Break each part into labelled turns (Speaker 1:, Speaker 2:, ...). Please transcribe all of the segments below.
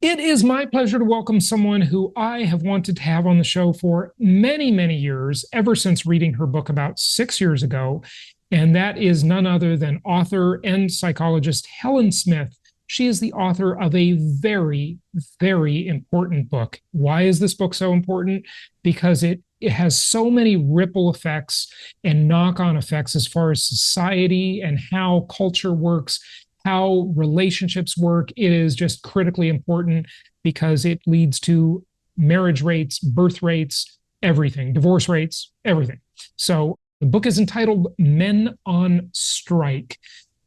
Speaker 1: It is my pleasure to welcome someone who I have wanted to have on the show for many, many years, ever since reading her book about 6 years ago. And that is none other than author and psychologist Helen Smith. She is the author of a very, very important book. Why is this book so important? Because it has so many ripple effects and knock on effects as far as society and how culture works, how relationships work. It is just critically important because it leads to marriage rates, birth rates, everything, divorce rates, everything. So the book is entitled Men on Strike,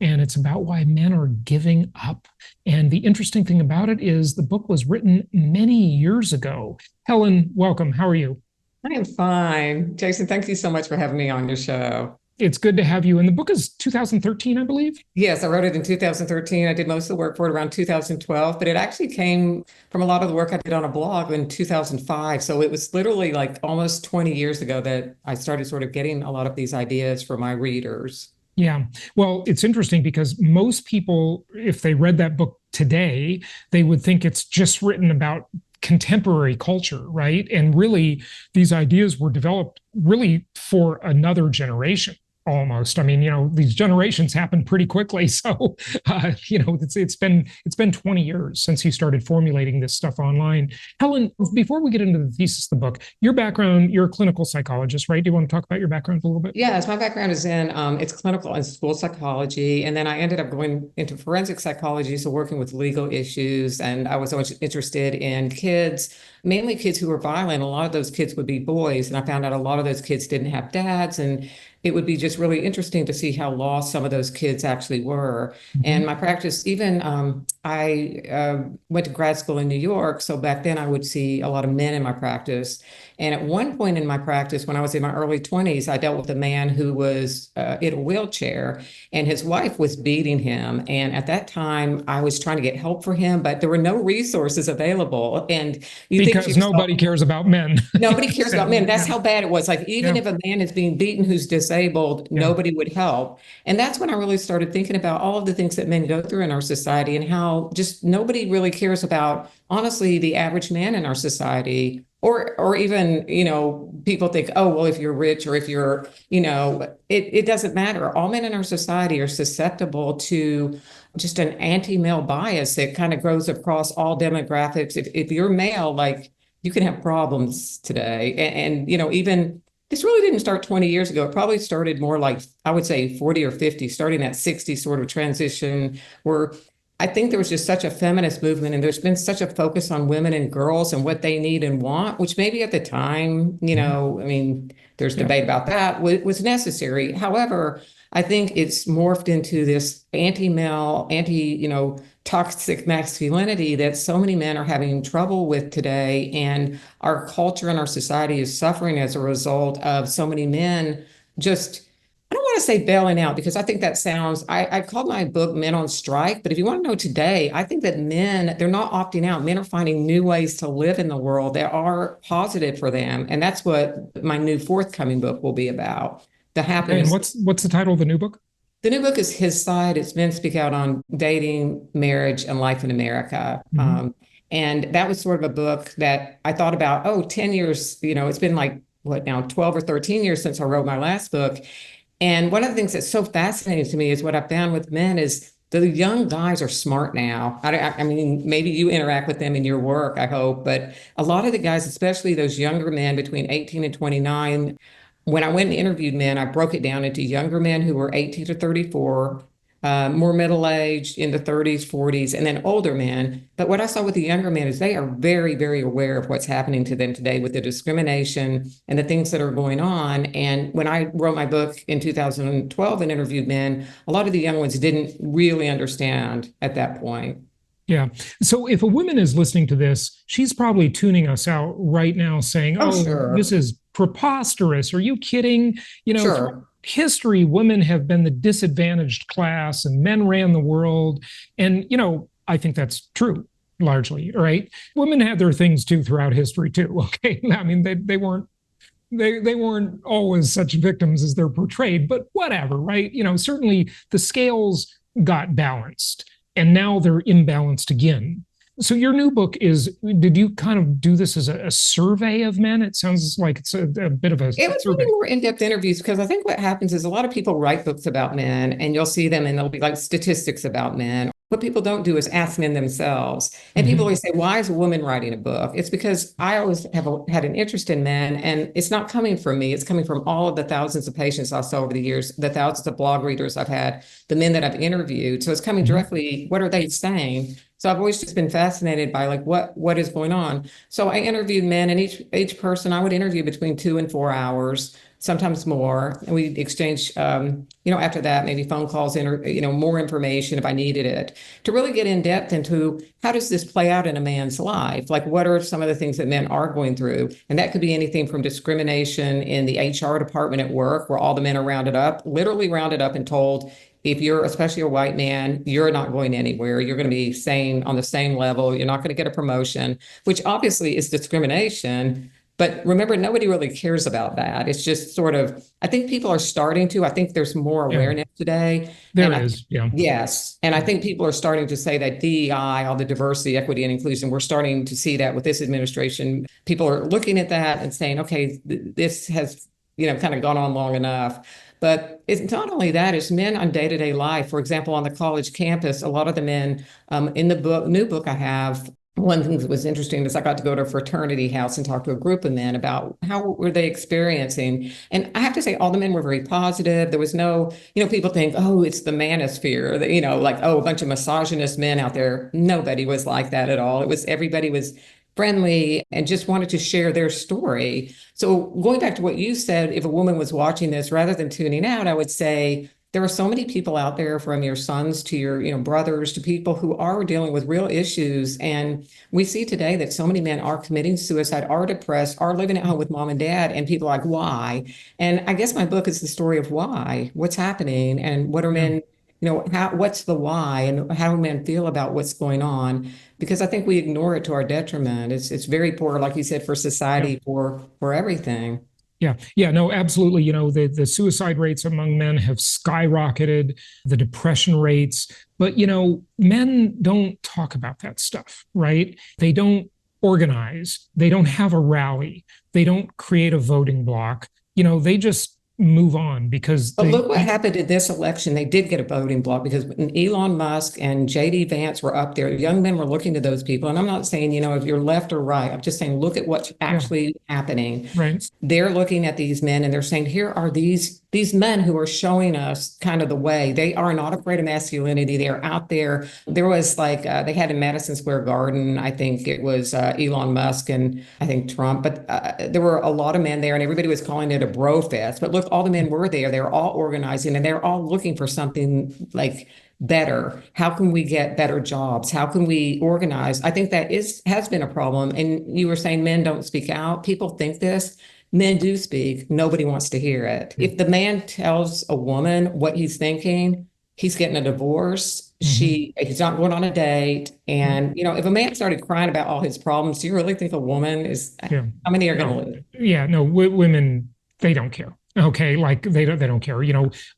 Speaker 1: and it's about why men are giving up. And the interesting thing about it is the book was written many years ago. Helen, welcome. How are you?
Speaker 2: I am fine. Jason, thank you so much for having me on your show.
Speaker 1: It's good to have you. And the book is 2013, I believe.
Speaker 2: Yes, I wrote it in 2013. I did most of the work for it around 2012, but it actually came from a lot of the work I did on a blog in 2005. So it was literally like almost 20 years ago that I started sort of getting a lot of these ideas for my readers.
Speaker 1: Yeah. Well, it's interesting because most people, if they read that book today, they would think it's just written about contemporary culture, right? And really, these ideas were developed really for another generation almost. I mean, these generations happen pretty quickly. So, it's been 20 years since you started formulating this stuff online. Helen, before we get into the thesis of the book, your background, you're a clinical psychologist, right? Do you want to talk about your background a little bit?
Speaker 2: Yes, my background is in it's clinical and school psychology, and then I ended up going into forensic psychology, so working with legal issues. And I was always interested in kids, mainly kids who were violent. A lot of those kids would be boys, and I found out a lot of those kids didn't have dads, and it would be just really interesting to see how lost some of those kids actually were. And my practice, even I went to grad school in New York, so back then I would see a lot of men in my practice. And at one point in my practice, when I was in my early 20s, I dealt with a man who was in a wheelchair, and his wife was beating him. And at that time, I was trying to get help for him, but there were no resources available. And you think to
Speaker 1: Because
Speaker 2: yourself,
Speaker 1: nobody cares about men.
Speaker 2: nobody cares about men. That's
Speaker 1: Yeah.
Speaker 2: how bad it was. Like, even
Speaker 1: Yeah.
Speaker 2: if a man is being beaten who's disabled,
Speaker 1: Yeah.
Speaker 2: nobody would help. And that's when I really started thinking about all of the things that men go through in our society and how just nobody really cares about, honestly, the average man in our society. Or even, people think, oh, well, if you're rich or if you're, it doesn't matter. All men in our society are susceptible to just an anti-male bias that kind of goes across all demographics. If you're male, like, you can have problems today. Even this really didn't start 20 years ago. It probably started more like, I would say 40 or 50, starting that 60 sort of transition where I think there was just such a feminist movement, and there's been such a focus on women and girls and what they need and want, which maybe at the time, I mean, there's
Speaker 1: Yeah.
Speaker 2: debate about that, was necessary. However, I think it's morphed into this anti-male, toxic masculinity that so many men are having trouble with today. And our culture and our society is suffering as a result of so many men just, I don't want to say bailing out, because I think that sounds, I called my book Men on Strike. But if you want to know today, I think that men, they're not opting out. Men are finding new ways to live in the world that are positive for them. And that's what my new forthcoming book will be about. The
Speaker 1: Okay. And
Speaker 2: happiness.
Speaker 1: what's the title of the new book?
Speaker 2: The new book is His Side. It's Men Speak Out on Dating, Marriage, and Life in America. And that was sort of a book that I thought about, 10 years, it's been like, what now, 12 or 13 years since I wrote my last book. And one of the things that's so fascinating to me is what I found with men is the young guys are smart now. I mean, maybe you interact with them in your work, I hope, but a lot of the guys, especially those younger men between 18 and 29, when I went and interviewed men, I broke it down into younger men who were 18 to 34, more middle-aged in the 30s, 40s, and then older men. But what I saw with the younger men is they are very, very aware of what's happening to them today with the discrimination and the things that are going on. And when I wrote my book in 2012 and interviewed men, a lot of the young ones didn't really understand at that point.
Speaker 1: Yeah. So if a woman is listening to this, she's probably tuning us out right now saying,
Speaker 2: Oh,
Speaker 1: oh, this
Speaker 2: sure.
Speaker 1: is preposterous. Are you kidding? Throughout
Speaker 2: Sure.
Speaker 1: history, women have been the disadvantaged class and men ran the world. And, I think that's true largely, right? Women had their things too throughout history too. Okay. I mean, they weren't always such victims as they're portrayed, but whatever, right? Certainly the scales got balanced and now they're imbalanced again. So your new book is, did you kind of do this as a survey of men? It sounds like it's a bit of a
Speaker 2: It was
Speaker 1: survey.
Speaker 2: really more in-depth interviews because I think what happens is a lot of people write books about men and you'll see them and there'll be like statistics about men. What people don't do is ask men themselves. And people
Speaker 1: Mm-hmm.
Speaker 2: always say, why is a woman writing a book? It's because I always had an interest in men, and it's not coming from me. It's coming from all of the thousands of patients I saw over the years, the thousands of blog readers I've had, the men that I've interviewed. So it's coming
Speaker 1: Mm-hmm.
Speaker 2: directly, what are they saying? So I've always just been fascinated by like what is going on. So I interviewed men, and each person I would interview between 2 and 4 hours, sometimes more. And we exchange, after that, maybe phone calls, more information if I needed it, to really get in depth into how does this play out in a man's life? Like, what are some of the things that men are going through? And that could be anything from discrimination in the HR department at work, where all the men are rounded up, literally rounded up and told, if you're especially a white man, you're not going anywhere. You're going to be staying on the same level. You're not going to get a promotion, which obviously is discrimination. But remember, nobody really cares about that. It's just sort of, I think people are starting to. I think there's more
Speaker 1: Yeah,
Speaker 2: awareness today.
Speaker 1: there is. Yeah.
Speaker 2: Yes. And I think people are starting to say that DEI, all the diversity, equity, and inclusion, we're starting to see that with this administration. People are looking at that and saying, okay, this has, kind of gone on long enough. But it's not only that, it's men on day-to-day life. For example, on the college campus, a lot of the men in the new book I have, one thing that was interesting is I got to go to a fraternity house and talk to a group of men about how were they experiencing. And I have to say, all the men were very positive. There was no, people think, oh, it's the manosphere, like, oh, a bunch of misogynist men out there. Nobody was like that at all. Everybody was friendly and just wanted to share their story. So going back to what you said, if a woman was watching this, rather than tuning out, I would say there are so many people out there, from your sons to your, brothers, to people who are dealing with real issues. And we see today that so many men are committing suicide, are depressed, are living at home with mom and dad, and people are like, why? And I guess my book is the story of why, what's happening, and what are
Speaker 1: Yeah.
Speaker 2: men, what's the why, and how do men feel about what's going on? Because I think we ignore it to our detriment. It's very poor, like you said, for
Speaker 1: Yeah.
Speaker 2: society, for everything.
Speaker 1: Yeah, yeah, no, absolutely. The suicide rates among men have skyrocketed, the depression rates, but men don't talk about that stuff, right? They don't organize, they don't have a rally, they don't create a voting block. They just move on because
Speaker 2: But look what happened in this election. They did get a voting block because when Elon Musk and JD Vance were up there, young men were looking to those people. And I'm not saying, if you're left or right, I'm just saying, look at what's
Speaker 1: yeah,
Speaker 2: actually happening.
Speaker 1: right.
Speaker 2: They're looking at these men and they're saying, here are these men who are showing us kind of the way. They are not afraid of masculinity. They are out there. There was like, they had in Madison Square Garden, I think it was Elon Musk and I think Trump, but there were a lot of men there and everybody was calling it a bro fest. But look, all the men were there. They were all organizing and they're all looking for something like better. How can we get better jobs? How can we organize? I think that has been a problem. And you were saying men don't speak out. People think this. Men do speak. Nobody wants to hear it. If the man tells a woman what he's thinking, he's getting a divorce.
Speaker 1: Mm-hmm.
Speaker 2: He's not going on a date. And, if a man started crying about all his problems, do you really think a woman is,
Speaker 1: Yeah.
Speaker 2: how many are going
Speaker 1: No.
Speaker 2: to live?
Speaker 1: Yeah. No. Women, they don't care. Okay, like they don't care.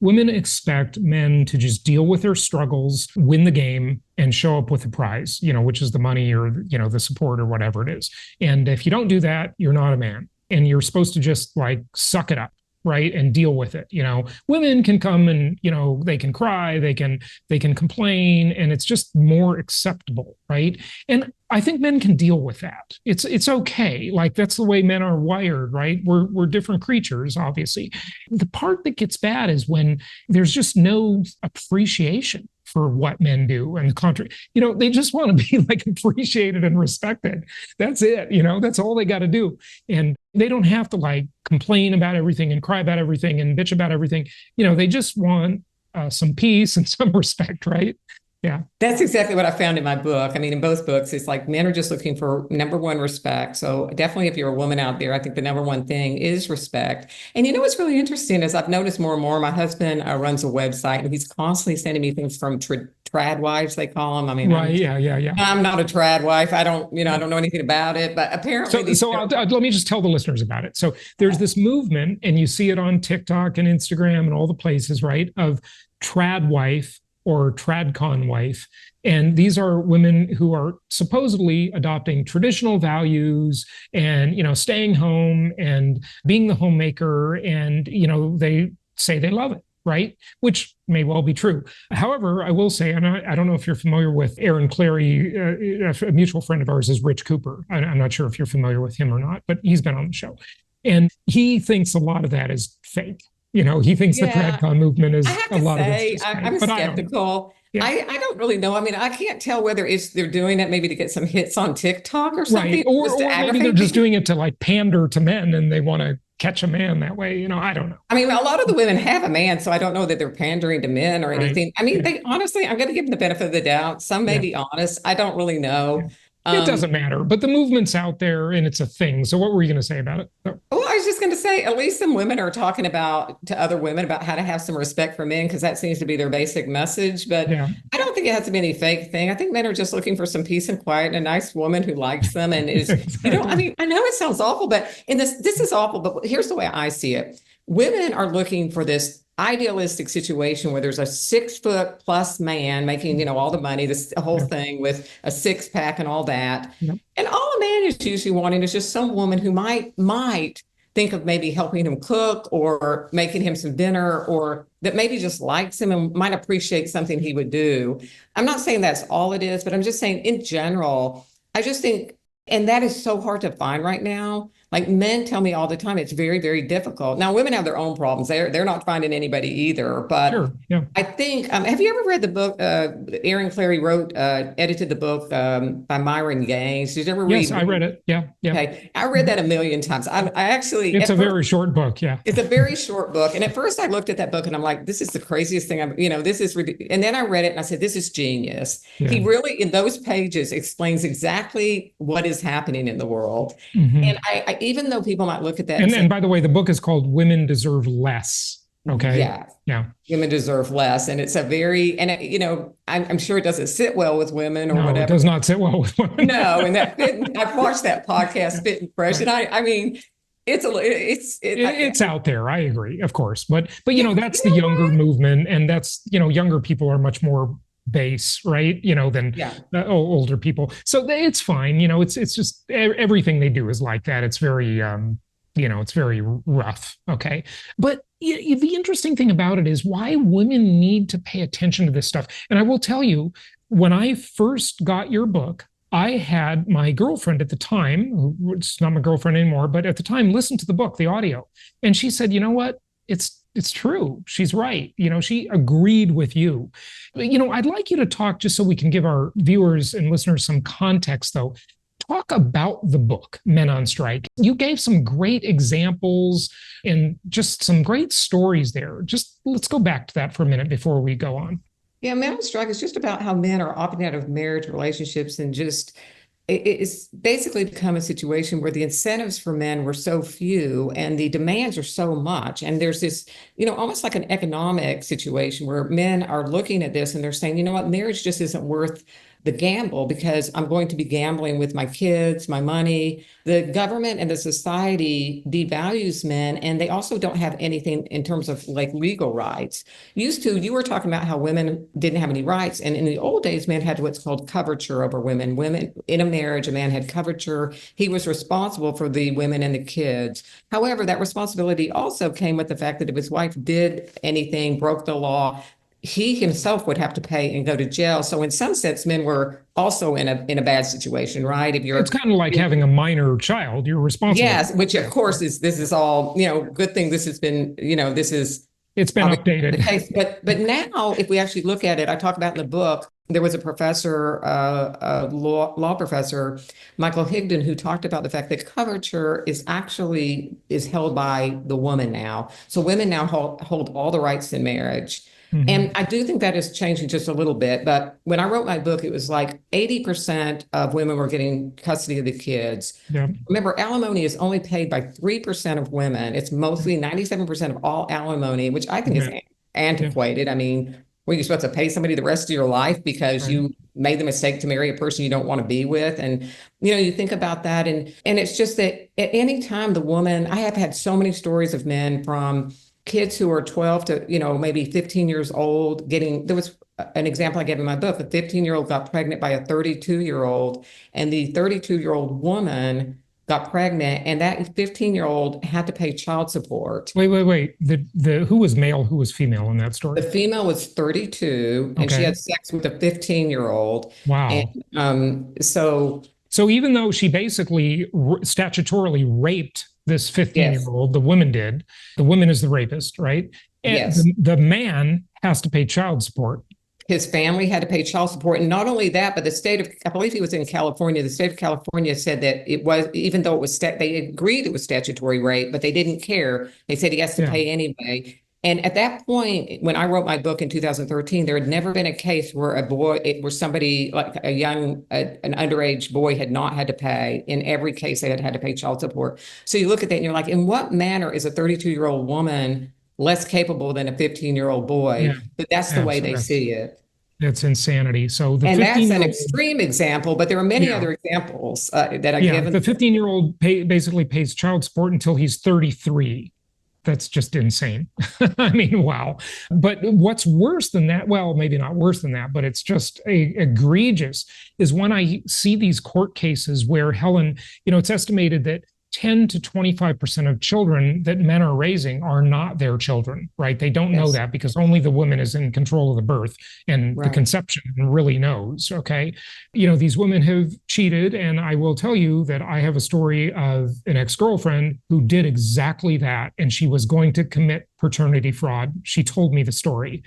Speaker 1: Women expect men to just deal with their struggles, win the game, and show up with a prize. Which is the money or the support or whatever it is. And if you don't do that, you're not a man, and you're supposed to just like suck it up, right, and deal with it. Women can come and they can cry, they can complain, and it's just more acceptable, right? And I think men can deal with that. It's okay. Like that's the way men are wired, right? We're different creatures, obviously. The part that gets bad is when there's just no appreciation for what men do, and the contrary. They just want to be like appreciated and respected. That's it. That's all they got to do, and they don't have to like complain about everything and cry about everything and bitch about everything. They just want some peace and some respect, right? Yeah.
Speaker 2: That's exactly what I found in my book. I mean, in both books, it's like men are just looking for number one, respect. So definitely if you're a woman out there, I think the number one thing is respect. And what's really interesting is I've noticed more and more, my husband runs a website and he's constantly sending me things from trad wives, they call them. I mean,
Speaker 1: Right. Yeah.
Speaker 2: I'm not a trad wife. I don't know anything about it, but apparently.
Speaker 1: Let me just tell the listeners about it. So there's this movement, and you see it on TikTok and Instagram and all the places, right, of trad wife or tradcon wife. And these are women who are supposedly adopting traditional values and, staying home and being the homemaker. And, they say they love it, right? Which may well be true. However, I will say, and I don't know if you're familiar with Aaron Clary, a mutual friend of ours is Rich Cooper. I'm not sure if you're familiar with him or not, but he's been on the show. And he thinks a lot of that is fake. He thinks the tradcon movement is a lot of it's just fake.
Speaker 2: I'm skeptical. I don't really know. I mean, I can't tell whether they're doing it maybe to get some hits on TikTok or something.
Speaker 1: Right. Or maybe they're just doing it to like pander to men and they want to catch a man that way. I don't know.
Speaker 2: I mean, a lot of the women have a man, so I don't know that they're pandering to men or anything. I mean, they honestly, I'm going to give them the benefit of the doubt. Some may be honest. I don't really know.
Speaker 1: It doesn't matter, but the movement's out there and it's a thing. So what were you going to say about it?
Speaker 2: Well, I was just going to say, at least some women are talking to other women about how to have some respect for men, because that seems to be their basic message. But I don't think it has to be any fake thing. I think men are just looking for some peace and quiet and a nice woman who likes them and is, I mean, I know it sounds awful, but this is awful, but here's the way I see it. Women are looking for this idealistic situation where there's a 6-foot plus man making, all the money, this whole thing with a 6-pack and all that. And all a man is usually wanting is just some woman who might think of maybe helping him cook or making him some dinner, or that maybe just likes him and might appreciate something he would do. I'm not saying that's all it is, but I'm just saying in general, I just think, and that is so hard to find right now. Like men tell me all the time, it's very, very difficult. Now, women have their own problems. They're not finding anybody either. But I think, have you ever read the book Aaron Clary edited the book by Myron Gaines? Did you ever read?
Speaker 1: Yes, I read it. Yeah.
Speaker 2: Okay. I read that a million times. I actually,
Speaker 1: it's a very short book. Yeah.
Speaker 2: It's a very short book. And at first I looked at that book and I'm like, this is the craziest thing this is, and then I read it and I said, this is genius. Yeah. He really, in those pages, explains exactly what is happening in the world. And I even though people might look at that.
Speaker 1: And by the way, the book is called Women Deserve Less. Okay.
Speaker 2: Yeah. Women deserve less. And it's a very, and I'm sure it doesn't sit well with women or whatever.
Speaker 1: It does not sit well with women.
Speaker 2: No. And I've watched that podcast, Fit and Fresh. And I mean, it's
Speaker 1: out there. I agree, of course. But that's the younger movement. And that's, younger people are much more base, right? Than older people. So it's fine. It's just everything they do is like that. It's very, it's very rough. Okay. But the interesting thing about it is why women need to pay attention to this stuff. And I will tell you, when I first got your book, I had my girlfriend at the time, who's not my girlfriend anymore, but at the time listened to the book, the audio. And she said, you know what? It's true. She's right. She agreed with you. I'd like you to talk, just so we can give our viewers and listeners some context, though. Talk about the book, Men on Strike. You gave some great examples and just some great stories there. Just let's go back to that for a minute before we go on.
Speaker 2: Yeah, Men on Strike is just about how men are opting out of marriage relationships and just it's basically become a situation where the incentives for men were so few and the demands are so much. And there's this, almost like an economic situation where men are looking at this and they're saying, you know what, marriage just isn't worth the gamble because I'm going to be gambling with my kids, my money. The government and the society devalues men, and they also don't have anything in terms of like legal rights. You were talking about how women didn't have any rights. And in the old days, men had what's called coverture over women. Women in a marriage, a man had coverture. He was responsible for the women and the kids. However, that responsibility also came with the fact that if his wife did anything, broke the law, he himself would have to pay and go to jail. So in some sense, men were also in a bad situation, right?
Speaker 1: It's kind of like having a minor child. You're responsible.
Speaker 2: Yes, which of course this is all, good thing this has been,
Speaker 1: it's been updated.
Speaker 2: But now if we actually look at it, I talk about in the book, there was a professor, a law professor, Michael Higdon, who talked about the fact that coverture is held by the woman now. So women now hold all the rights in marriage. Mm-hmm. And I do think that is changing just a little bit. But when I wrote my book, it was like 80% of women were getting custody of the kids. Yeah. Remember, alimony is only paid by 3% of women. It's mostly 97% of all alimony, which I think is antiquated. I mean, were you supposed to pay somebody the rest of your life because you made the mistake to marry a person you don't want to be with? And, you think about that. And it's just that at any time the woman, I have had so many stories of men from kids who are 12 to, maybe 15 years old there was an example I gave in my book, a 15-year-old got pregnant by a 32-year-old, and the 32-year-old woman got pregnant, and that 15-year-old had to pay child support.
Speaker 1: Wait. The who was male, who was female in that
Speaker 2: The
Speaker 1: story?
Speaker 2: female was 32 and she
Speaker 1: Okay.
Speaker 2: had sex with a 15-year-old. And
Speaker 1: Wow.
Speaker 2: so,
Speaker 1: So even though she basically statutorily raped this 15-year
Speaker 2: yes,
Speaker 1: old, the woman did, the woman is the rapist, right? And
Speaker 2: yes.
Speaker 1: the man has to pay child support.
Speaker 2: His family had to pay child support. And not only that, but the state of, I believe he was in California, the state of California said that it was, even though it was, they agreed it was statutory rape, but they didn't care. They said he has to
Speaker 1: Yeah.
Speaker 2: pay anyway. And at that point, when I wrote my book in 2013, there had never been a case where a boy, where somebody like an underage boy had not had to pay. In every case, they had had to pay child support. So you look at that and you're like, in what manner is a 32-year-old woman less capable than a 15-year-old
Speaker 1: Yeah.
Speaker 2: boy? But that's the way they
Speaker 1: Absolutely.
Speaker 2: see it.
Speaker 1: That's insanity. So the
Speaker 2: And that's
Speaker 1: 15
Speaker 2: an
Speaker 1: year old,
Speaker 2: extreme example, but there are many
Speaker 1: yeah,
Speaker 2: other examples that I
Speaker 1: yeah,
Speaker 2: give.
Speaker 1: the 15-year-old basically pays child support until he's 33. That's just insane. I mean, wow. But what's worse than that? Well, maybe not worse than that, but it's just egregious is when I see these court cases where Helen, it's estimated that 10 to 25% of children that men are raising are not their children, right? They don't know
Speaker 2: Yes,
Speaker 1: that because only the woman is in control of the birth and the
Speaker 2: right.
Speaker 1: conception and really knows, okay? These women have cheated. And I will tell you that I have a story of an ex-girlfriend who did exactly that. And she was going to commit paternity fraud. She told me the story,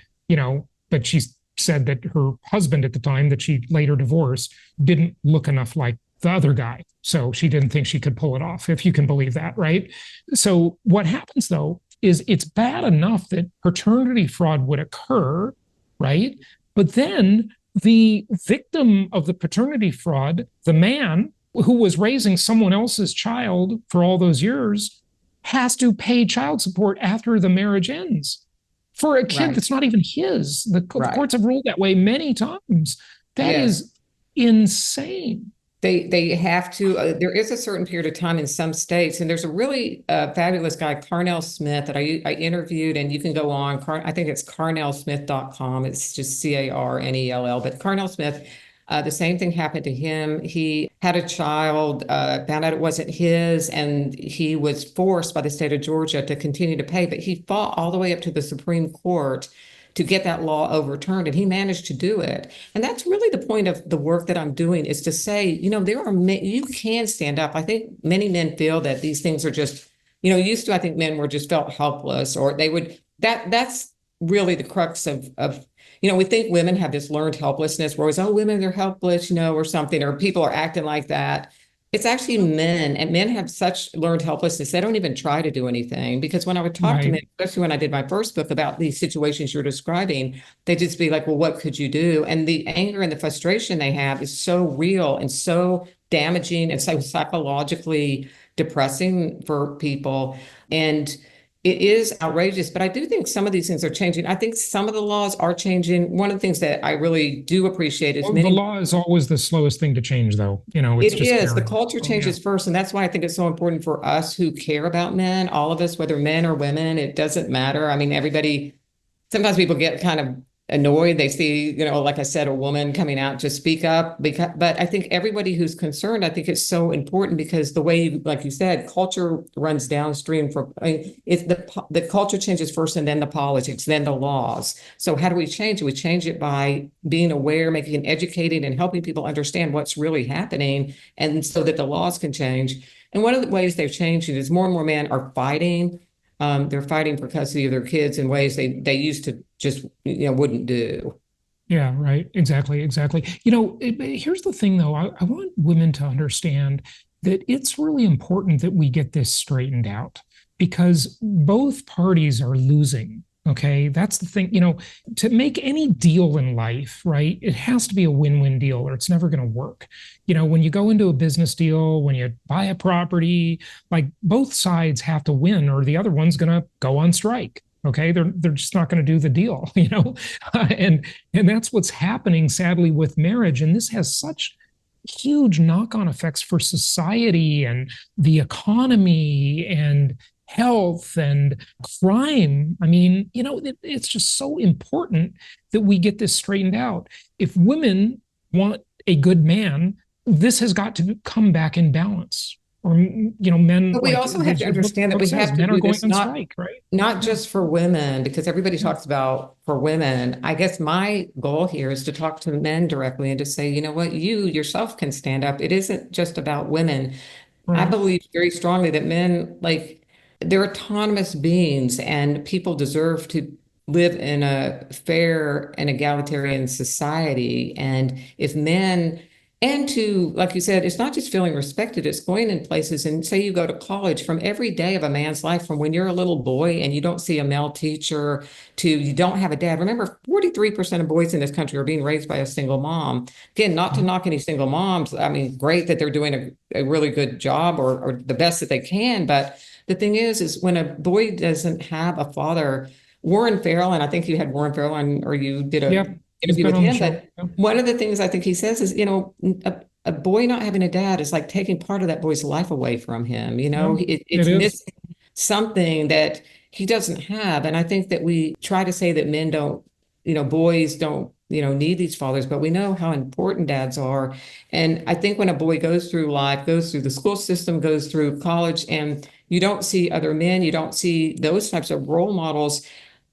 Speaker 1: but she said that her husband at the time that she later divorced didn't look enough like the other guy. So she didn't think she could pull it off, if you can believe that, right? So what happens though is it's bad enough that paternity fraud would occur, right? But then the victim of the paternity fraud, the man who was raising someone else's child for all those years, has to pay child support after the marriage ends for a kid
Speaker 2: Right.
Speaker 1: that's not even his. The
Speaker 2: Right.
Speaker 1: courts have ruled that way many times. That
Speaker 2: Yes.
Speaker 1: is insane.
Speaker 2: They have to, there is a certain period of time in some states, and there's a really fabulous guy, Carnell Smith, that I interviewed, and you can go on, I think it's carnellsmith.com. It's just Carnell, but Carnell Smith, the same thing happened to him. He had a child, found out it wasn't his, and he was forced by the state of Georgia to continue to pay, but he fought all the way up to the Supreme Court to get that law overturned, and he managed to do it. And that's really the point of the work that I'm doing, is to say, there are you can stand up. I think many men feel that these things are just, used to, I think men were just felt helpless, or they would, that's really the crux of we think women have this learned helplessness. We're always, oh, women, they're helpless, or something, or people are acting like that. It's actually men, and men have such learned helplessness. They don't even try to do anything, because when I would talk to
Speaker 1: Right.
Speaker 2: men, especially when I did my first book about these situations you're describing, they'd just be like, well, what could you do? And the anger and the frustration they have is so real and so damaging and so psychologically depressing for people. And it is outrageous, but I do think some of these things are changing. I think some of the laws are changing. One of the things that I really do appreciate is
Speaker 1: Well, the
Speaker 2: many.
Speaker 1: law is always the slowest thing to change, though. It's
Speaker 2: It
Speaker 1: just
Speaker 2: is. The
Speaker 1: scary.
Speaker 2: culture
Speaker 1: Oh, yeah.
Speaker 2: changes first. And that's why I think it's so important for us who care about men, all of us, whether men or women, it doesn't matter. I mean, everybody, sometimes people get kind of annoyed. They see, like I said, a woman coming out to speak up. But I think everybody who's concerned, I think it's so important, because the way, like you said, culture runs downstream from, it's the culture changes first, and then the politics, then the laws. So how do we change it? We change it by being aware, making it educated, and helping people understand what's really happening, and so that the laws can change. And one of the ways they've changed it is more and more men are fighting. They're fighting for custody of their kids in ways they used to just wouldn't do.
Speaker 1: Yeah, right. Exactly. Here's the thing, though. I want women to understand that it's really important that we get this straightened out, because both parties are losing. Okay. That's the thing. To make any deal in life, right, it has to be a win-win deal, or it's never going to work. When you go into a business deal, when you buy a property, like, both sides have to win, or the other one's going to go on strike. Okay, they're just not going to do the deal, and that's what's happening, sadly, with marriage. And this has such huge knock-on effects for society and the economy and health and crime. I mean, it's just so important that we get this straightened out. If women want a good man, this has got to come back in balance. Or, men,
Speaker 2: But we
Speaker 1: like
Speaker 2: also have
Speaker 1: as
Speaker 2: to
Speaker 1: your
Speaker 2: understand that
Speaker 1: book
Speaker 2: we
Speaker 1: says,
Speaker 2: have to
Speaker 1: men are
Speaker 2: do
Speaker 1: going
Speaker 2: this
Speaker 1: on strike, right?
Speaker 2: not
Speaker 1: Yeah,
Speaker 2: just for women, because everybody
Speaker 1: yeah,
Speaker 2: talks about for women. I guess my goal here is to talk to men directly and to say, you know what, you yourself can stand up. It isn't just about women. I
Speaker 1: right.
Speaker 2: believe very strongly that men, like, they're autonomous beings and people deserve to live in a fair and egalitarian society. And if men, and to, like you said, it's not just feeling respected, it's going in places. And say you go to college, from every day of a man's life, from when you're a little boy and you don't see a male teacher to you don't have a dad. Remember, 43% of boys in this country are being raised by a single mom. Again, not to
Speaker 1: Mhm.
Speaker 2: knock any single moms. I mean, great that they're doing a really good job, or the best that they can. But the thing is when a boy doesn't have a father, Warren Farrell, and I think you had Warren Farrell on, or you did a
Speaker 1: Yep, he's
Speaker 2: interview
Speaker 1: been
Speaker 2: with
Speaker 1: on the
Speaker 2: him.
Speaker 1: show.
Speaker 2: But
Speaker 1: Yeah.
Speaker 2: one of the things I think he says is, a boy not having a dad is like taking part of that boy's life away from him.
Speaker 1: Yeah, it
Speaker 2: It's
Speaker 1: is.
Speaker 2: missing something that he doesn't have. And I think that we try to say that men don't, boys don't, need these fathers, but we know how important dads are. And I think when a boy goes through life, goes through the school system, goes through college, and you don't see other men, you don't see those types of role models,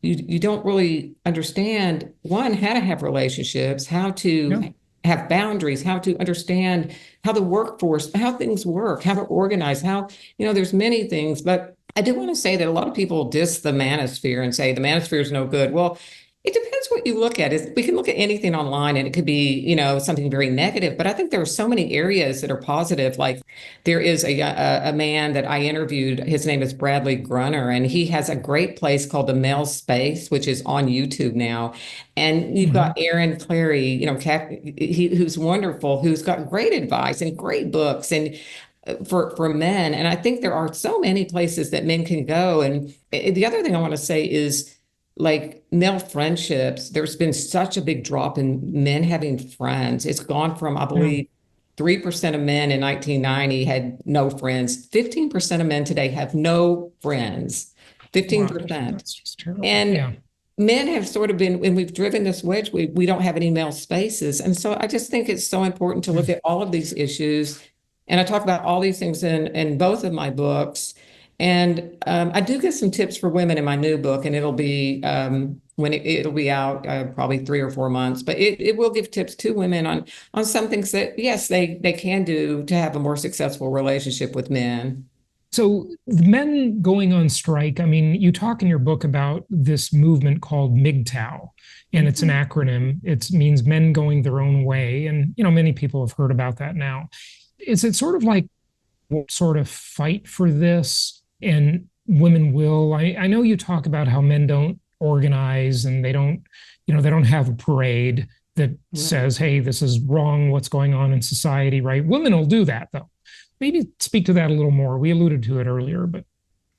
Speaker 2: you don't really understand, one, how to have relationships, how
Speaker 1: Yeah.
Speaker 2: to have boundaries, how to understand how the workforce, how things work, how to organize, how, there's many things. But I do want to say that a lot of people diss the manosphere and say the manosphere is no good. Well, it depends what you look at. We can look at anything online and it could be, something very negative, but I think there are so many areas that are positive. Like there is a man that I interviewed. His name is Bradley Grunner, and he has a great place called the Male Space, which is on YouTube now. And you've
Speaker 1: Hmm.
Speaker 2: got Aaron Clary, who's wonderful, who's got great advice and great books and for men. And I think there are so many places that men can go. And the other thing I want to say is, like, male friendships, there's been such a big drop in men having friends. It's gone from, I
Speaker 1: Yeah.
Speaker 2: believe, 3% of men in 1990 had no friends. 15% of men today have no friends.
Speaker 1: Wow.
Speaker 2: 15%.
Speaker 1: That's just terrible.
Speaker 2: And
Speaker 1: Yeah.
Speaker 2: men have sort of been, when we've driven this wedge, we don't have any male spaces. And so I just think it's so important to look
Speaker 1: Mm.
Speaker 2: at all of these issues. And I talk about all these things in both of my books. And I do get some tips for women in my new book, and it'll be when it'll be out probably 3 or 4 months. But it will give tips to women on some things that yes they can do to have a more successful relationship with men.
Speaker 1: So, the men going on strike, I mean, you talk in your book about this movement called MGTOW, and it's an
Speaker 2: Mhm.
Speaker 1: acronym. It means men going their own way. And, many people have heard about that now. Is it sort of like sort of fight for this and women will? I know you talk about how men don't organize and they don't have a parade that
Speaker 2: Right.
Speaker 1: says, hey, this is wrong, what's going on in society, right? Women will do that though. Maybe speak to that a little more. We alluded to it earlier, but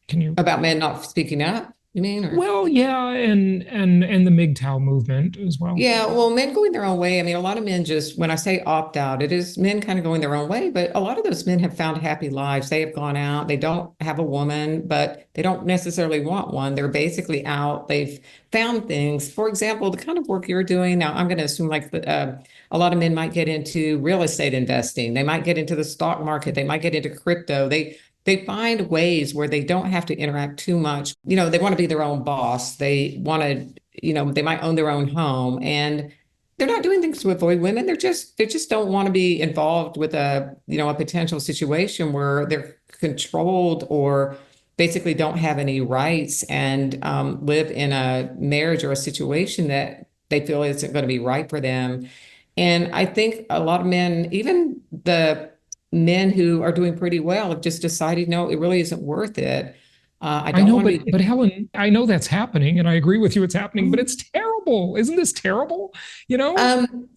Speaker 1: can you?
Speaker 2: About men not speaking up, you mean? Or
Speaker 1: Well, yeah, and the MGTOW movement as well.
Speaker 2: yeah, well, men going their own way. I mean, a lot of men just, when I say opt out, it is men kind of going their own way, but a lot of those men have found happy lives. They have gone out, they don't have a woman, but they don't necessarily want one. They're basically out. They've found things. For example, the kind of work you're doing now, I'm going to assume like a lot of men might get into real estate investing. They might get into the stock market. They might get into crypto. They find ways where they don't have to interact too much. They want to be their own boss. They want to, they might own their own home, and they're not doing things to avoid women. They just don't want to be involved with a potential situation where they're controlled or basically don't have any rights and live in a marriage or a situation that they feel isn't going to be right for them. And I think a lot of men, even the men who are doing pretty well, have just decided, no, it really isn't worth it. I
Speaker 1: I
Speaker 2: don't
Speaker 1: know,
Speaker 2: want
Speaker 1: but
Speaker 2: to be.
Speaker 1: Helen, I know that's happening, and I agree with you. It's happening, but
Speaker 2: Mhm.
Speaker 1: it's terrible. Isn't this terrible? You know?
Speaker 2: Um,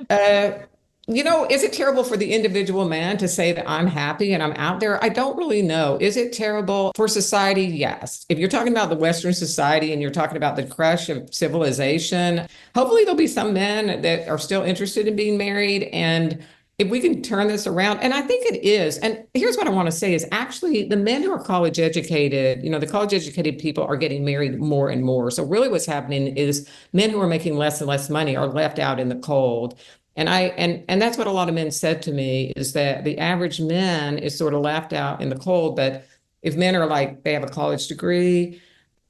Speaker 2: Uh, is it terrible for the individual man to say that I'm happy and I'm out there? I don't really know. Is it terrible for society? Yes. If you're talking about the Western society and you're talking about the crush of civilization, hopefully there'll be some men that are still interested in being married. And if we can turn this around, and I think it is, and here's what I want to say is actually the men who are college educated, the college educated people are getting married more and more. So really what's happening is men who are making less and less money are left out in the cold. And that's what a lot of men said to me is that the average man is sort of left out in the cold. But if men are like, they have a college degree,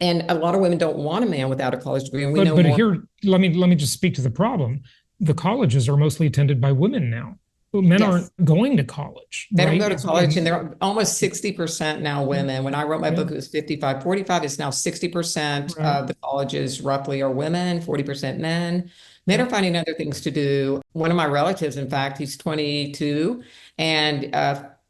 Speaker 2: and a lot of women don't want a man without a college degree. And we know
Speaker 1: but
Speaker 2: more.
Speaker 1: here, let me just speak to the problem. The colleges are mostly attended by women now. Men
Speaker 2: Yes.
Speaker 1: aren't going to college.
Speaker 2: They
Speaker 1: right?
Speaker 2: don't go to college, and they're almost 60% now women. When I wrote my book, it was 55, 45. It's now 60%
Speaker 1: Right.
Speaker 2: of the colleges roughly are women, 40% men. Men are finding other things to do. One of my relatives, in fact, he's 22, and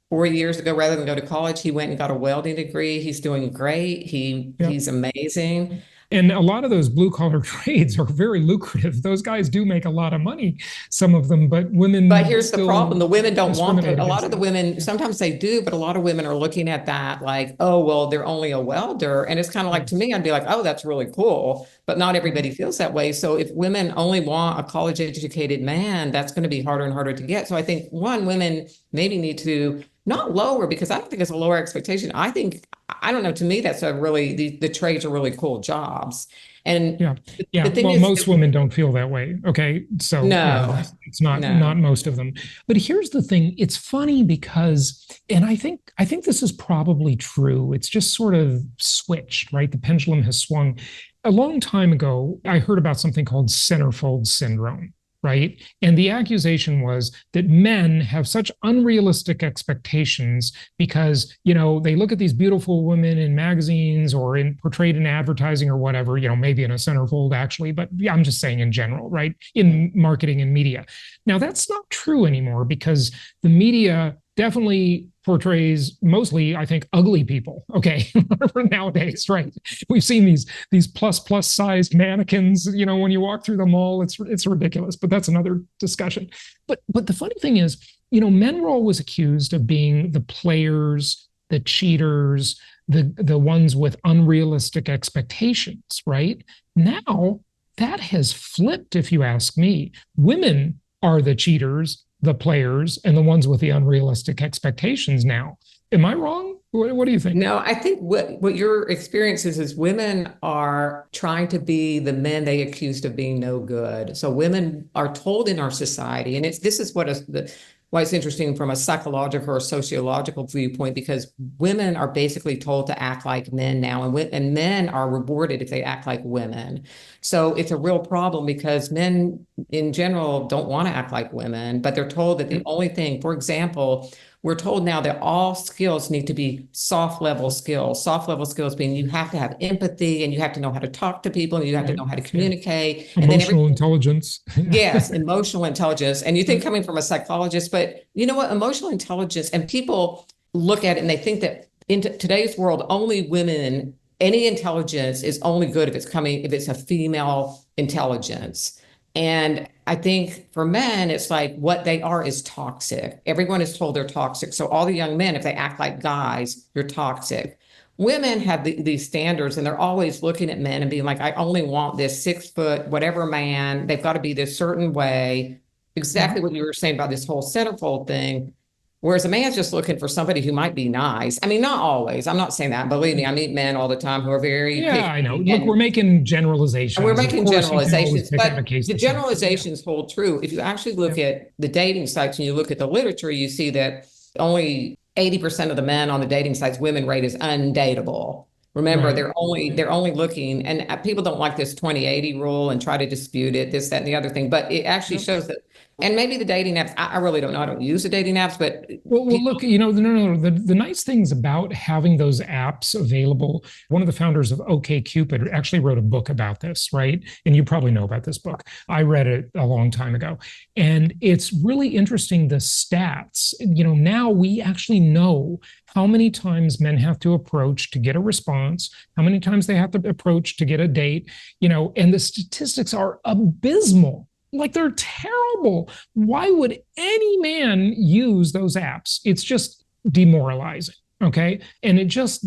Speaker 2: 4 years ago, rather than go to college, he went and got a welding degree. He's doing great.
Speaker 1: Yeah.
Speaker 2: He's amazing.
Speaker 1: And a lot of those blue collar trades are very lucrative. Those guys do make a lot of money, some of them, but women.
Speaker 2: But here's the problem. The women don't want to. A lot of the
Speaker 1: them.
Speaker 2: women, sometimes they do, but a lot of women are looking at that like, oh, well, they're only a welder. And it's kind of like, to me, I'd be like, oh, that's really cool. But not everybody feels that way. So if women only want a college educated man, that's going to be harder and harder to get. So I think women maybe need to not lower, because I don't think it's a lower expectation. I think, I don't know, to me, that's a really, the trades are really cool jobs. And
Speaker 1: yeah.
Speaker 2: the thing
Speaker 1: Well,
Speaker 2: is,
Speaker 1: most women don't feel that way. Okay. So
Speaker 2: no,
Speaker 1: it's not most of them. But here's the thing. It's funny because, and I think this is probably true. It's just sort of switched, right? The pendulum has swung. A long time ago, I heard about something called centerfold syndrome. Right. And the accusation was that men have such unrealistic expectations because, they look at these beautiful women in magazines or portrayed in advertising or whatever, maybe in a centerfold actually, but I'm just saying in general, right? In marketing and media. Now, that's not true anymore because the media definitely portrays mostly, I think, ugly people. Okay, nowadays, right? We've seen these plus sized mannequins. When you walk through the mall, it's ridiculous. But that's another discussion. But the funny thing is, men were always accused of being the players, the cheaters, the ones with unrealistic expectations. Right now, that has flipped. If you ask me, women are the cheaters, the players, and the ones with the unrealistic expectations now. Am I wrong? What do you think?
Speaker 2: No, I think what your experience is women are trying to be the men they accused of being no good. So women are told in our society, and this is why it's interesting from a psychological or sociological viewpoint, because women are basically told to act like men now, and men are rewarded if they act like women. So it's a real problem because men in general don't want to act like women, but they're told that the only thing, for example, we're told now that all skills need to be soft level skills. Soft level skills being you have to have empathy and you have to know how to talk to people and you have to know how to communicate.
Speaker 1: Emotional intelligence.
Speaker 2: Yes, emotional intelligence. And you think coming from a psychologist, but you know what? Emotional intelligence, and people look at it and they think that in today's world, only women, any intelligence is only good if it's a female intelligence. And I think for men, it's like what they are is toxic. Everyone is told they're toxic. So all the young men, if they act like guys, you're toxic. Women have these standards and they're always looking at men and being like, I only want this 6 foot, whatever man. They've got to be this certain way. Exactly what you were saying about this whole centerfold thing. Whereas a man's just looking for somebody who might be nice. I mean, not always. I'm not saying that. Believe me, I meet men all the time who are very picky.
Speaker 1: I know. Look, we're making generalizations.
Speaker 2: We're making generalizations, but
Speaker 1: the
Speaker 2: generalizations hold true. If you actually look at the dating sites and you look at the literature, you see that only 80% of the men on the dating sites women rate as undateable. Remember, they're only looking, and people don't like this 20-80 rule and try to dispute it, this, that, and the other thing. But it actually shows that, and maybe the dating apps, I really don't know. I don't use the dating apps, but
Speaker 1: look, no. The nice things about having those apps available. One of the founders of OkCupid actually wrote a book about this, right? And you probably know about this book. I read it a long time ago, and it's really interesting. The stats. Now we actually know how many times men have to approach to get a response, how many times they have to approach to get a date, and the statistics are abysmal. Like they're terrible. Why would any man use those apps? It's just demoralizing. Okay. And it just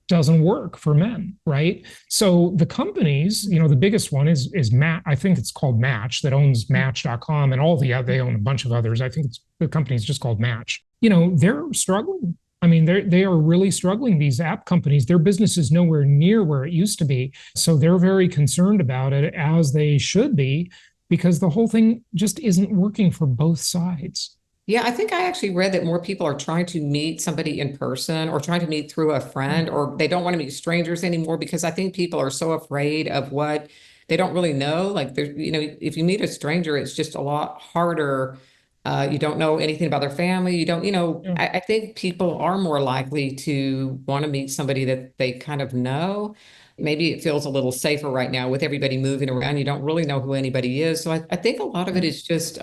Speaker 1: doesn't work for men, right? So the companies, the biggest one is Matt. I think it's called Match, that owns Match.com and all the they own a bunch of others. I think the company is just called Match. They're struggling. I mean, they are really struggling. These app companies, their business is nowhere near where it used to be. So they're very concerned about it, as they should be, because the whole thing just isn't working for both sides.
Speaker 2: Yeah, I think I actually read that more people are trying to meet somebody in person or trying to meet through a friend, or they don't want to meet strangers anymore because I think people are so afraid of what they don't really know. Like, if you meet a stranger, it's just a lot harder. You don't know anything about their family. You don't,
Speaker 1: Yeah.
Speaker 2: I think people are more likely to want to meet somebody that they kind of know. Maybe it feels a little safer right now with everybody moving around. You don't really know who anybody is. So I think a lot of it is just,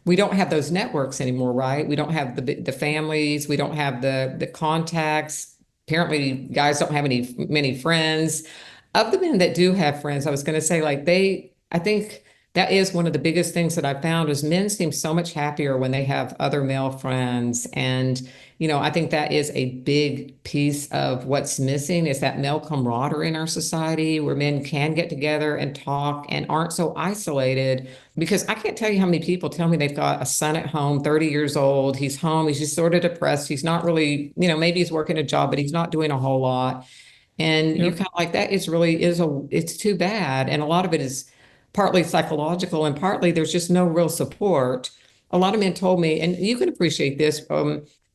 Speaker 2: we don't have those networks anymore, right? We don't have the families. We don't have the contacts. Apparently, guys don't have many friends. Of the men that do have friends, I was going to say, like, I think that is one of the biggest things that I found is men seem so much happier when they have other male friends. And, I think that is a big piece of what's missing is that male camaraderie in our society where men can get together and talk and aren't so isolated. Because I can't tell you how many people tell me they've got a son at home, 30 years old. He's home. He's just sort of depressed. He's not really, maybe he's working a job, but he's not doing a whole lot. And you're
Speaker 1: Yep.
Speaker 2: kind of like, that is really it's too bad. And a lot of it is partly psychological and partly there's just no real support. A lot of men told me, and you can appreciate this,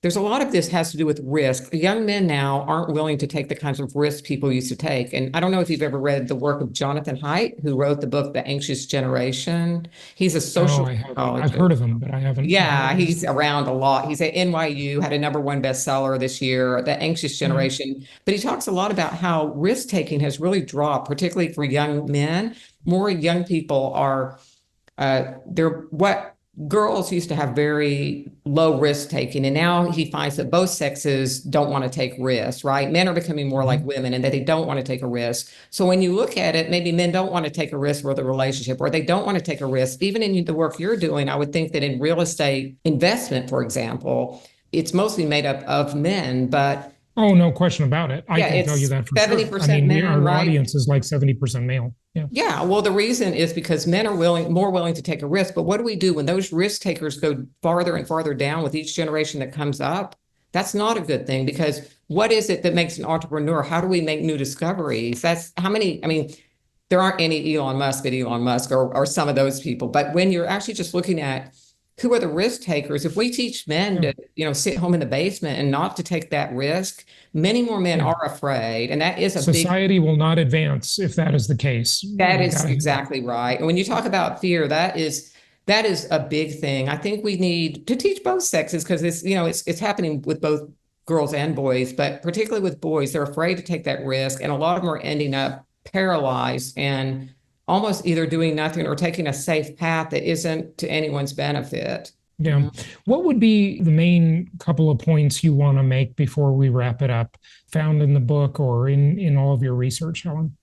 Speaker 2: there's a lot of this has to do with risk. Young men now aren't willing to take the kinds of risks people used to take. And I don't know if you've ever read the work of Jonathan Haidt, who wrote the book, The Anxious Generation. He's a
Speaker 1: No,
Speaker 2: social
Speaker 1: I haven't. I've
Speaker 2: psychologist.
Speaker 1: heard of him, but I haven't.
Speaker 2: Yeah, he's around a lot. He's at NYU, had a #1 bestseller this year, The Anxious
Speaker 1: Yeah.
Speaker 2: Generation. But he talks a lot about how risk taking has really dropped, particularly for young men. More young people are, they're what girls used to have very low risk taking. And now he finds that both sexes don't want to take risks, right? Men are becoming more like
Speaker 1: Mhm.
Speaker 2: women and that they don't want to take a risk. So when you look at it, maybe men don't want to take a risk with a relationship or they don't want to take a risk. Even in the work you're doing, I would think that in real estate investment, for example, it's mostly made up of men, but
Speaker 1: Oh, no question about it. I
Speaker 2: yeah,
Speaker 1: can tell you
Speaker 2: it's
Speaker 1: that for sure. I
Speaker 2: 70%
Speaker 1: mean,
Speaker 2: men,
Speaker 1: our
Speaker 2: right?
Speaker 1: audience is like 70% male. Yeah.
Speaker 2: Yeah, well, the reason is because men are more willing to take a risk. But what do we do when those risk takers go farther and farther down with each generation that comes up? That's not a good thing because what is it that makes an entrepreneur? How do we make new discoveries? That's how many, I mean, there aren't any Elon Musk at Elon Musk or some of those people. But when you're actually just looking at who are the risk takers, if we teach men
Speaker 1: Yeah.
Speaker 2: to, sit home in the basement and not to take that risk, many more men
Speaker 1: Yeah.
Speaker 2: are afraid. And that is a big
Speaker 1: Society will not advance if that is the case.
Speaker 2: that
Speaker 1: We
Speaker 2: is
Speaker 1: gotta.
Speaker 2: exactly right. And when you talk about fear, that is a big thing. I think we need to teach both sexes because it's happening with both girls and boys, but particularly with boys, they're afraid to take that risk, and a lot of them are ending up paralyzed and almost either doing nothing or taking a safe path that isn't to anyone's benefit.
Speaker 1: Yeah. What would be the main couple of points you want to make before we wrap it up, found in the book or in all of your research, Helen?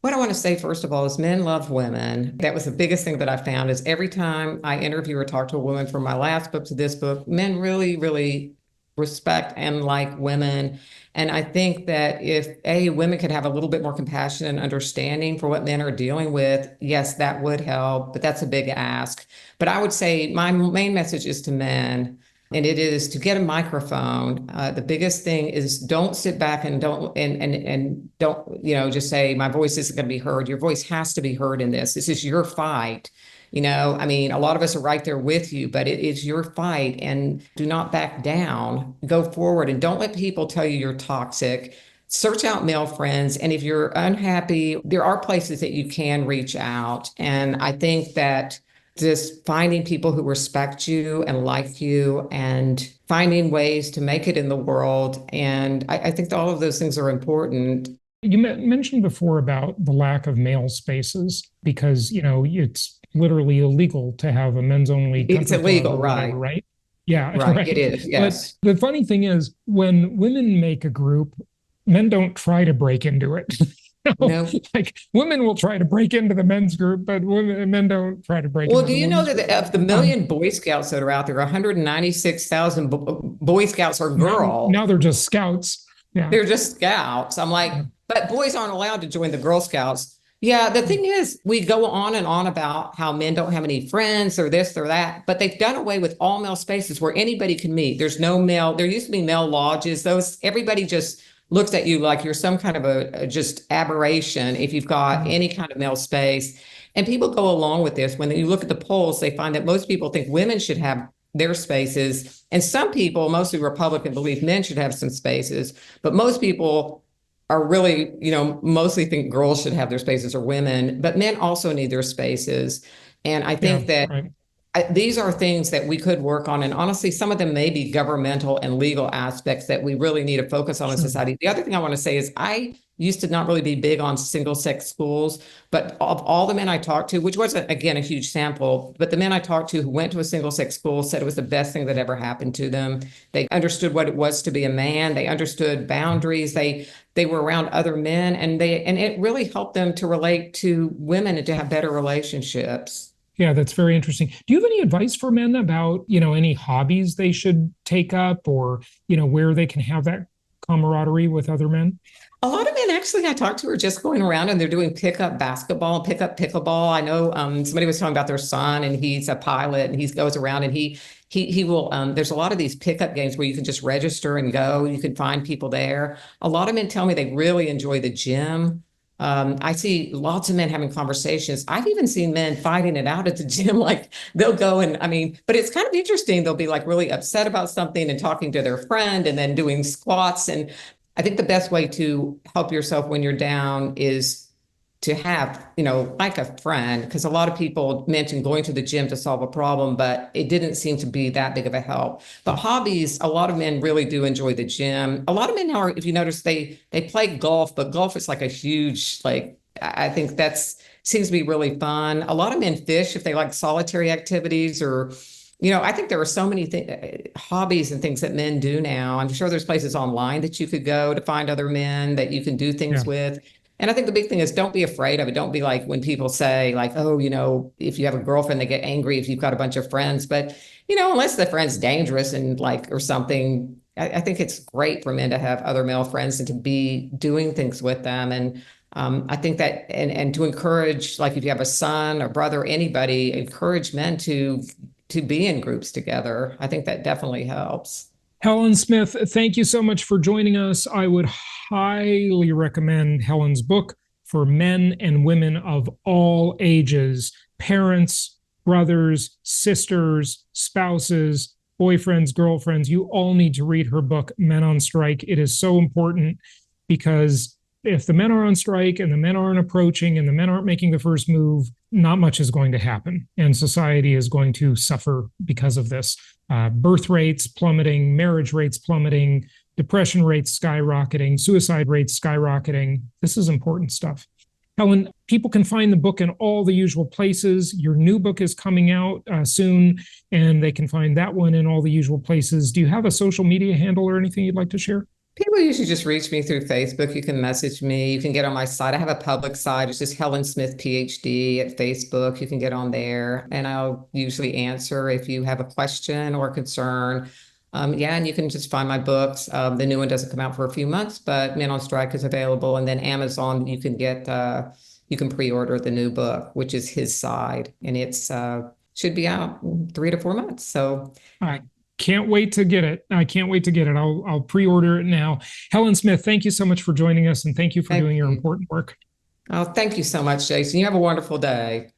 Speaker 2: What I want to say, first of all, is men love women. That was the biggest thing that I found is every time I interview or talk to a woman from my last book to this book, men really, really respect and like women. And I think that if women could have a little bit more compassion and understanding for what men are dealing with, yes, that would help, but that's a big ask. But I would say my main message is to men, and it is to get a microphone. The biggest thing is don't sit back and don't just say my voice isn't going to be heard. Your voice has to be heard in this. This is your fight. I mean, a lot of us are right there with you, but it is your fight, and do not back down. Go forward, and don't let people tell you you're toxic. Search out male friends, and if you're unhappy, there are places that you can reach out. And I think that just finding people who respect you and like you and finding ways to make it in the world. And I think that all of those things are important.
Speaker 1: You mentioned before about the lack of male spaces because, it's literally illegal to have a men's only
Speaker 2: It's
Speaker 1: country club
Speaker 2: illegal,
Speaker 1: or whatever,
Speaker 2: right?
Speaker 1: right? Yeah,
Speaker 2: Right. It
Speaker 1: right.
Speaker 2: is.
Speaker 1: But
Speaker 2: Yes.
Speaker 1: the funny thing is, when women make a group, men don't try to break into it.
Speaker 2: No.
Speaker 1: Like women will try to break into the men's group, but men don't try to break
Speaker 2: Well,
Speaker 1: into
Speaker 2: do
Speaker 1: the
Speaker 2: you know
Speaker 1: women's
Speaker 2: that
Speaker 1: group.
Speaker 2: of the million Boy Scouts that are out there, 196,000 Boy Scouts are girls?
Speaker 1: Now they're just scouts. Yeah.
Speaker 2: They're just scouts. I'm like,
Speaker 1: Yeah.
Speaker 2: but boys aren't allowed to join the Girl Scouts. Yeah, the thing is, we go on and on about how men don't have any friends or this or that, but they've done away with all male spaces where anybody can meet. There's no male, there used to be male lodges. Those, everybody just looks at you like you're some kind of a just aberration if you've got any kind of male space. And people go along with this. When you look at the polls, they find that most people think women should have their spaces. And some people, mostly Republican, believe men should have some spaces. But most people are really, mostly think girls should have their spaces or women, but men also need their spaces. And I think that
Speaker 1: Right.
Speaker 2: these are things that we could work on. And honestly, some of them may be governmental and legal aspects that we really need to focus on in society. The other thing I want to say is I used to not really be big on single sex schools, but of all the men I talked to, which wasn't, again, a huge sample, but the men I talked to who went to a single sex school said it was the best thing that ever happened to them. They understood what it was to be a man. They understood boundaries. They were around other men, and it really helped them to relate to women and to have better relationships.
Speaker 1: Yeah, that's very interesting. Do you have any advice for men about, any hobbies they should take up, or, where they can have that camaraderie with other men?
Speaker 2: A lot of men actually I talked to are just going around and they're doing pickup basketball, pickup pickleball. I know somebody was talking about their son, and he's a pilot, and he goes around and he will there's a lot of these pickup games where you can just register and go. You can find people there. A lot of men tell me they really enjoy the gym. I see lots of men having conversations. I've even seen men fighting it out at the gym. Like they'll go and but it's kind of interesting. They'll be like really upset about something and talking to their friend and then doing squats. And I think the best way to help yourself when you're down is to have, like a friend, because a lot of people mentioned going to the gym to solve a problem, but it didn't seem to be that big of a help. But hobbies, a lot of men really do enjoy the gym. A lot of men now are, if you notice, they play golf, but golf is like a huge, I think seems to be really fun. A lot of men fish if they like solitary activities, or I think there are so many hobbies and things that men do now. I'm sure there's places online that you could go to find other men that you can do things with. And I think the big thing is don't be afraid of it. Don't be like when people say like, oh, if you have a girlfriend, they get angry if you've got a bunch of friends. But, unless the friend's dangerous and or something, I think it's great for men to have other male friends and to be doing things with them. And I think that and to encourage, like if you have a son or brother, anybody, encourage men to be in groups together. I think that definitely helps.
Speaker 1: Helen Smith, thank you so much for joining us. I would highly recommend Helen's book for men and women of all ages, parents, brothers, sisters, spouses, boyfriends, girlfriends. You all need to read her book, Men on Strike. It is so important because if the men are on strike and the men aren't approaching and the men aren't making the first move, not much is going to happen. And society is going to suffer because of this. Birth rates plummeting, marriage rates plummeting, depression rates skyrocketing, suicide rates skyrocketing. This is important stuff. Helen, people can find the book in all the usual places. Your new book is coming out soon, and they can find that one in all the usual places. Do you have a social media handle or anything you'd like to share?
Speaker 2: People usually just reach me through Facebook. You can message me. You can get on my site. I have a public site. It's just Helen Smith, PhD at Facebook. You can get on there, and I'll usually answer if you have a question or concern. And you can just find my books. The new one doesn't come out for a few months, but Men on Strike is available. And then Amazon, you can you can pre-order the new book, which is his side, and it's should be out in 3 to 4 months. So
Speaker 1: I can't wait to get it. I can't wait to get it. I'll pre-order it now. Helen Smith, thank you so much for joining us, and thank you for doing your important work.
Speaker 2: Oh, thank you so much, Jason. You have a wonderful day.